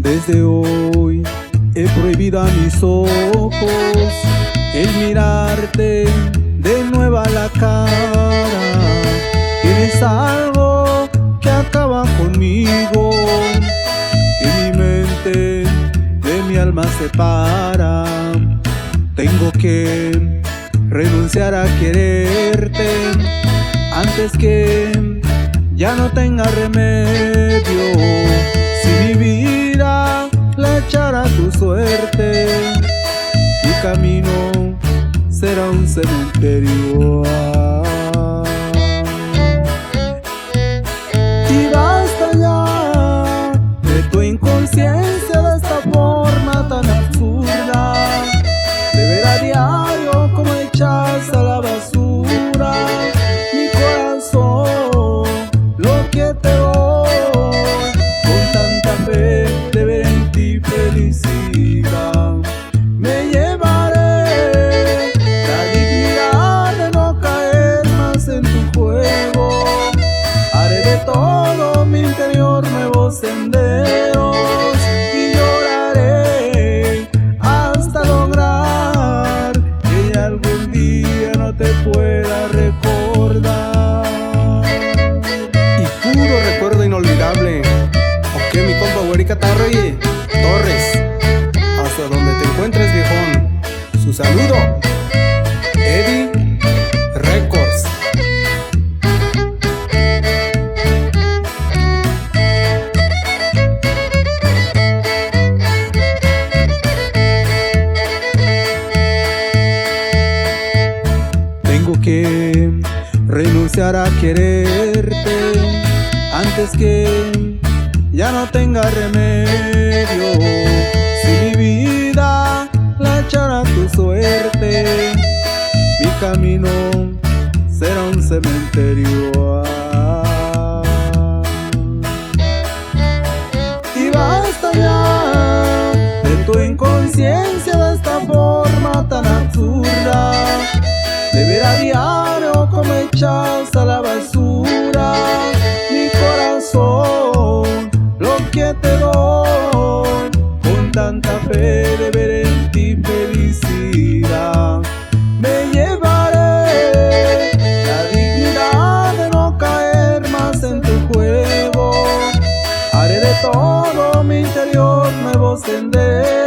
Desde hoy he prohibido a mis ojos el mirarte de nuevo a la cara. Tienes algo que acaba conmigo, que mi mente de mi alma separa. Tengo que renunciar a quererte antes que ya no tenga remedio. Si mi vida la echara a tu suerte, mi camino será un cementerio. Y basta ya de tu inconsciencia, de esta forma tan absurda, de ver a diario como echas a la basura mi corazón, lo que te doy, con tanta fe de ver en ti felicidad. Me llevaré la dignidad de no caer más en tu juego. Haré de todo mi interior nuevos senderos y lloraré hasta lograr que ya algún día no te pueda recordar. Y puro recuerdo inolvidable. Ok, mi compa Güerica Tarrey Torres, hasta donde te encuentres, viejón. Su saludo, Eddie Records. Tengo que renunciar a quererte antes que ya no tenga remedio. Si mi vida la echara a tu suerte, mi camino será un cementerio. Y basta ya de tu inconsciencia, de esta forma tan absurda, de ver a diario como echas a la basura mi corazón, lo que te doy, con tanta fe de ver en ti felicidad. Me llevaré la dignidad de no caer más en tu juego. Haré de todo mi interior nuevos senderos